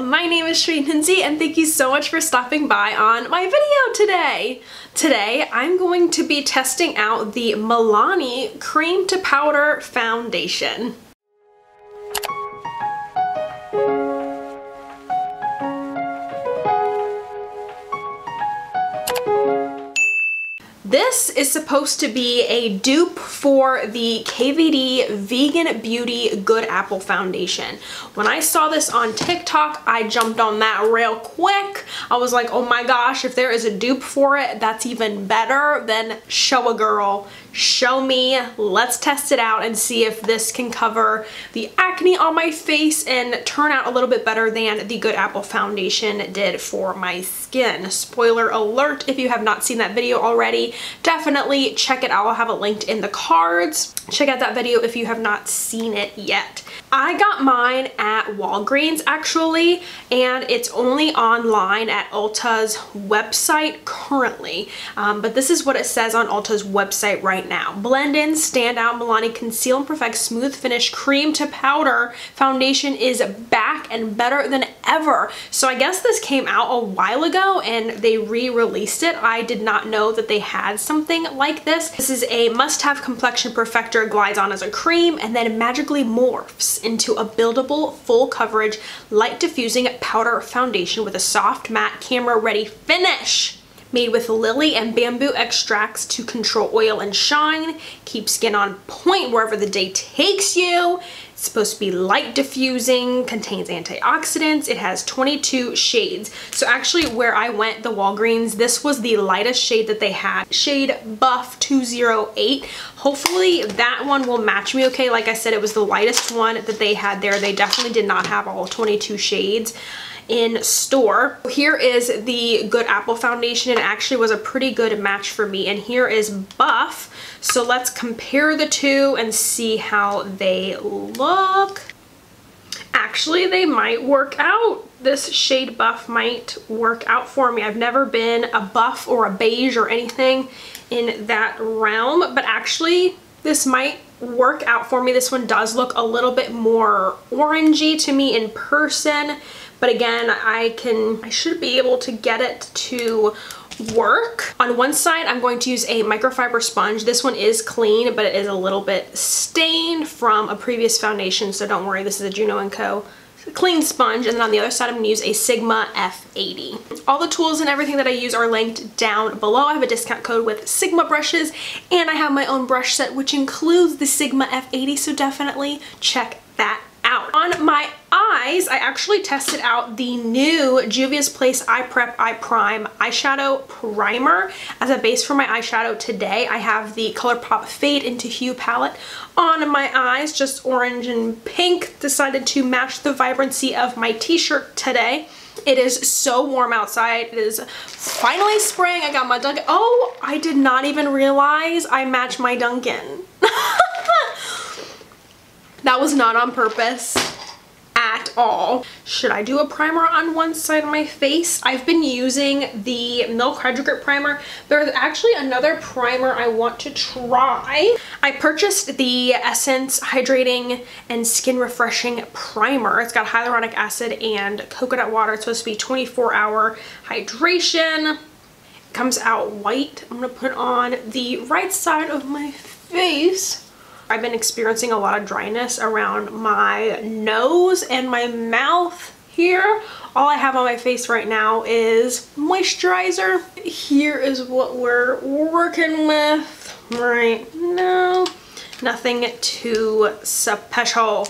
my name is Lindsay and thank you so much for stopping by on my video today. Today I'm going to be testing out the Milani Cream to Powder Foundation. This is supposed to be a dupe for the KVD Vegan Beauty Good Apple Foundation. When I saw this on TikTok, I jumped on that real quick. I was like, oh my gosh, if there is a dupe for it, that's even better. Then show a girl, show me, let's test it out and see if this can cover the acne on my face and turn out a little bit better than the Good Apple Foundation did for my skin. Spoiler alert, if you have not seen that video already, definitely check it out. I'll have it linked in the cards. Check out that video if you have not seen it yet. I got mine at Walgreens actually, and it's only online at Ulta's website currently, but this is what it says on Ulta's website right now. Blend in, stand out, Milani Conceal and Perfect Smooth Finish Cream to Powder Foundation is back and better than ever. So I guess this came out a while ago and they re-released it. I did not know that they had something like this. This is a must-have complexion perfector, glides on as a cream and then magically morphs into a buildable, full coverage, light diffusing powder foundation with a soft, matte, camera-ready finish. Made with lily and bamboo extracts to control oil and shine, keep skin on point wherever the day takes you. It's supposed to be light diffusing, contains antioxidants. It has 22 shades. So actually where I went, the Walgreens, this was the lightest shade that they had. Shade Buff 208. Hopefully that one will match me okay. Like I said, it was the lightest one that they had there. They definitely did not have all 22 shades in store. Here is the Good Apple Foundation. It actually was a pretty good match for me, and here is Buff. So let's compare the two and see how they look. Actually, they might work out. This shade Buff might work out for me. I've never been a buff or a beige or anything in that realm, but actually this might work out for me. This one does look a little bit more orangey to me in person, but again, I should be able to get it to work. On one side, I'm going to use a microfiber sponge. This one is clean, but it is a little bit stained from a previous foundation, so don't worry, this is a Juno and Co. clean sponge. And then on the other side, I'm going to use a Sigma F80. All the tools and everything that I use are linked down below. I have a discount code with Sigma brushes, and I have my own brush set, which includes the Sigma F80, so definitely check that out. On my eyes, I actually tested out the new Juvia's Place Eye Prep Eye Prime eyeshadow primer as a base for my eyeshadow today. I have the ColourPop Fade into Hue palette on my eyes, just orange and pink. Decided to match the vibrancy of my t-shirt today. It is so warm outside. It is finally spring. I got my Dunkin'. Oh, I did not even realize I matched my Dunkin'. That was not on purpose at all. Should I do a primer on one side of my face? I've been using the Milk Hydro Grip primer. There's actually another primer I want to try. I purchased the Essence Hydrating and Skin Refreshing Primer. It's got hyaluronic acid and coconut water. It's supposed to be 24-hour hydration. It comes out white. I'm gonna put on the right side of my face. I've been experiencing a lot of dryness around my nose and my mouth here. All I have on my face right now is moisturizer. Here is what we're working with right now. Nothing too special.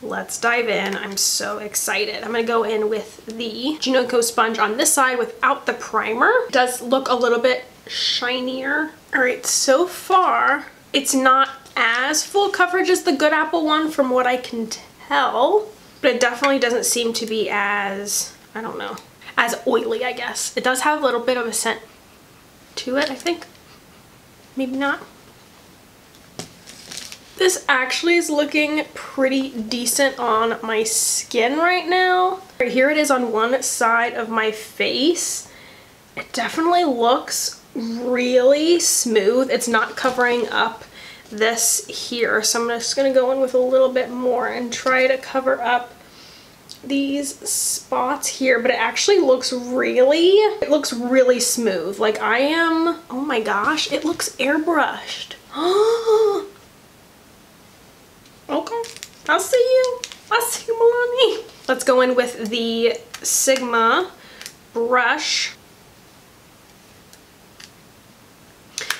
Let's dive in. I'm so excited. I'm gonna go in with the Juno and Co sponge on this side without the primer. It does look a little bit shinier. All right, so far it's not as full coverage as the Good Apple one from what I can tell, but it definitely doesn't seem to be as, I don't know, as oily, I guess. It does have a little bit of a scent to it, I think. Maybe not. This actually is looking pretty decent on my skin right now. Right here it is on one side of my face. It definitely looks really smooth. It's not covering up this here, so I'm just gonna go in with a little bit more and try to cover up these spots here, but it actually looks really smooth. Like oh my gosh, it looks airbrushed. Okay, I'll see you Milani. Let's go in with the Sigma brush.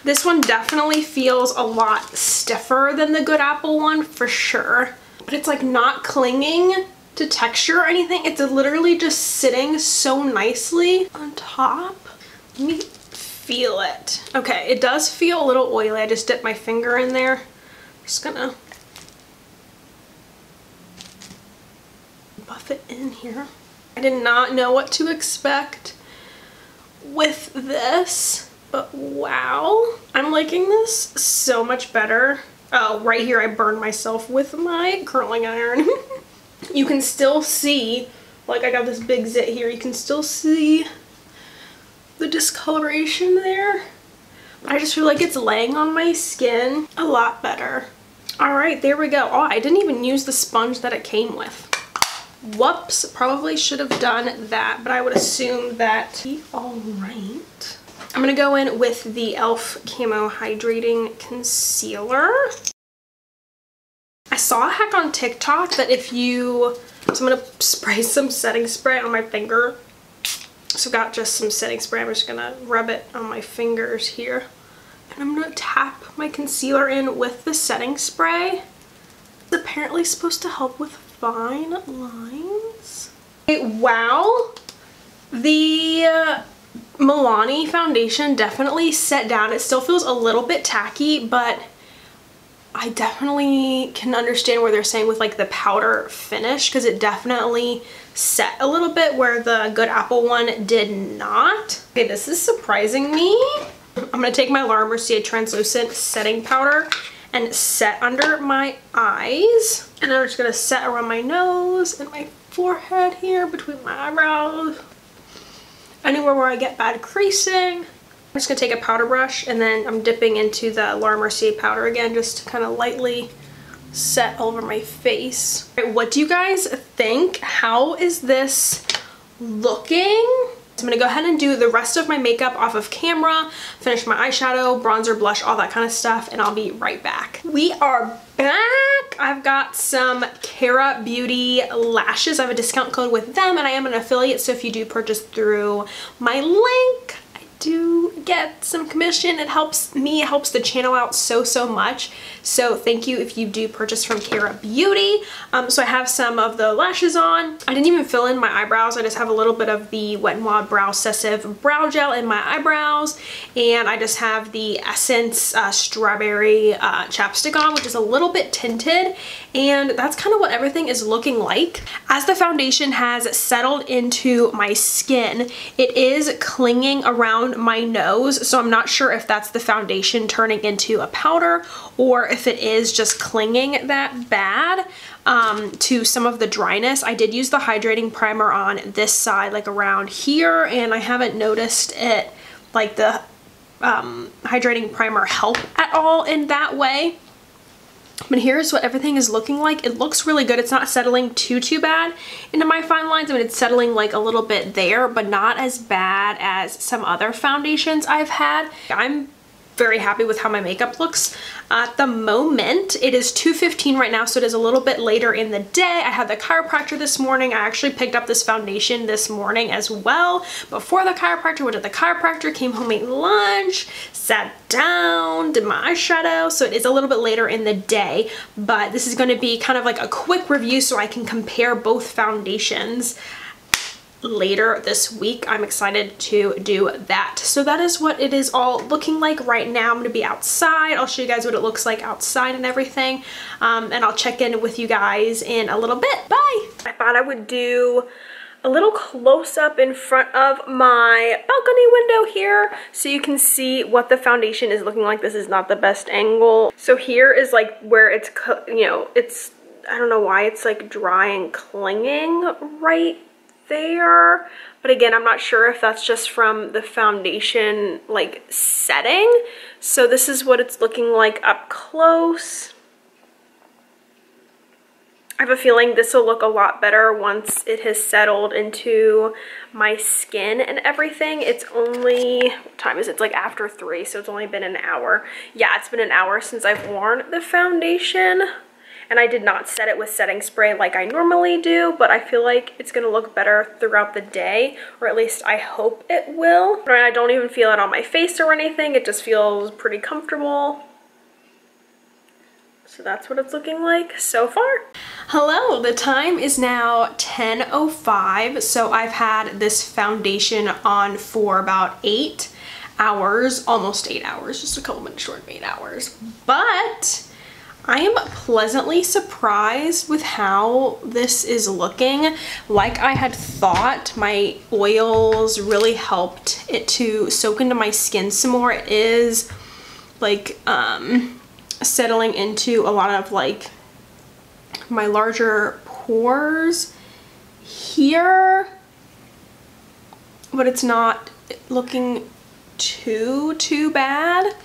This one definitely feels a lot stiffer than the Good Apple one for sure, but it's like not clinging to texture or anything. It's literally just sitting so nicely on top. Let me feel it. Okay, it does feel a little oily. I just dipped my finger in there. Just gonna buff it in here. I did not know what to expect with this, but wow, I'm liking this so much better. Oh, right here I burned myself with my curling iron. You can still see, like I got this big zit here, you can still see the discoloration there. I just feel like it's laying on my skin a lot better. All right, there we go. Oh, I didn't even use the sponge that it came with. Whoops, probably should have done that, but I would assume that. All right. I'm gonna go in with the e.l.f. Camo Hydrating Concealer. I saw a hack on TikTok that so I'm gonna spray some setting spray on my finger. So I've got just some setting spray. I'm just gonna rub it on my fingers here. And I'm gonna tap my concealer in with the setting spray. It's apparently supposed to help with fine lines. Okay, wow, the Milani foundation definitely set down. It still feels a little bit tacky, but I definitely can understand where they're saying with like the powder finish, because it definitely set a little bit where the Good Apple one did not. Okay, this is surprising me. I'm gonna take my MERCIER translucent setting powder and set under my eyes, and I'm just gonna set around my nose and my forehead here between my eyebrows, anywhere where I get bad creasing. I'm just gonna take a powder brush, and then I'm dipping into the MERCIER powder again just to kind of lightly set all over my face. All right, what do you guys think? How is this looking? So I'm gonna go ahead and do the rest of my makeup off of camera, finish my eyeshadow, bronzer, blush, all that kind of stuff, and I'll be right back. We are back. I've got some Kara Beauty lashes. I have a discount code with them, and I am an affiliate, so if you do purchase through my link, I do get some commission. It helps me, it helps the channel out so much. So thank you if you do purchase from Kara Beauty. So I have some of the lashes on. I didn't even fill in my eyebrows. I just have a little bit of the Wet n Wild Brow Obsessive Brow Gel in my eyebrows. And I just have the Essence Strawberry chapstick on, which is a little bit tinted. And that's kind of what everything is looking like. As the foundation has settled into my skin, it is clinging around my nose. So I'm not sure if that's the foundation turning into a powder, or if it is just clinging that bad to some of the dryness. I did use the hydrating primer on this side, like around here, and I haven't noticed it, like the hydrating primer help at all in that way. But here's what everything is looking like. It looks really good. It's not settling too bad into my fine lines. I mean, it's settling like a little bit there, but not as bad as some other foundations I've had. I'm very happy with how my makeup looks at the moment. It is 2:15 right now, so it is a little bit later in the day. I had the chiropractor this morning. I actually picked up this foundation this morning as well. Before the chiropractor, went to the chiropractor, came home, ate lunch, sat down, did my eyeshadow. So it is a little bit later in the day, but this is going to be kind of like a quick review so I can compare both foundations later this week. I'm excited to do that. So that is what it is all looking like right now. I'm going to be outside. I'll show you guys what it looks like outside and everything. And I'll check in with you guys in a little bit. Bye! I thought I would do a little close-up in front of my balcony window here so you can see what the foundation is looking like. This is not the best angle. So here is like where it's, you know, it's, I don't know why it's like dry and clinging right there, but again, I'm not sure if that's just from the foundation like setting. So this is what it's looking like up close. I have a feeling this will look a lot better once it has settled into my skin and everything. It's only, what time is it? It's like after 3, so it's only been an hour. Yeah, it's been an hour since I've worn the foundation. And I did not set it with setting spray like I normally do, but I feel like it's gonna look better throughout the day, or at least I hope it will. But I don't even feel it on my face or anything. It just feels pretty comfortable. So that's what it's looking like so far. Hello, the time is now 10:05, so I've had this foundation on for about 8 hours, almost 8 hours, just a couple minutes short of 8 hours. But I am pleasantly surprised with how this is looking. Like I had thought, my oils really helped it to soak into my skin some more. It is like, settling into a lot of like my larger pores here, but it's not looking too bad.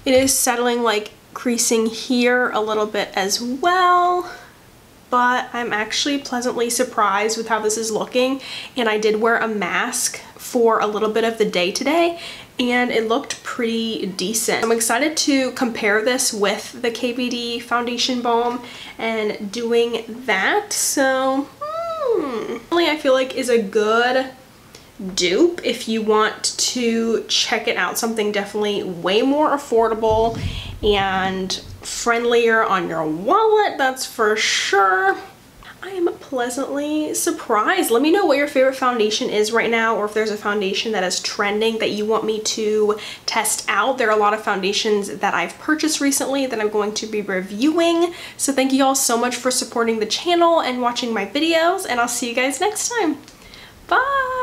It is settling, like creasing here a little bit as well, but I'm actually pleasantly surprised with how this is looking. And I did wear a mask for a little bit of the day today, and it looked pretty decent. I'm excited to compare this with the KVD foundation balm and doing that. So I feel like is a good dupe if you want to check it out. Something definitely way more affordable and friendlier on your wallet, that's for sure. I am pleasantly surprised. Let me know what your favorite foundation is right now, or if there's a foundation that is trending that you want me to test out. There are a lot of foundations that I've purchased recently that I'm going to be reviewing. So thank you all so much for supporting the channel and watching my videos, and I'll see you guys next time. Bye!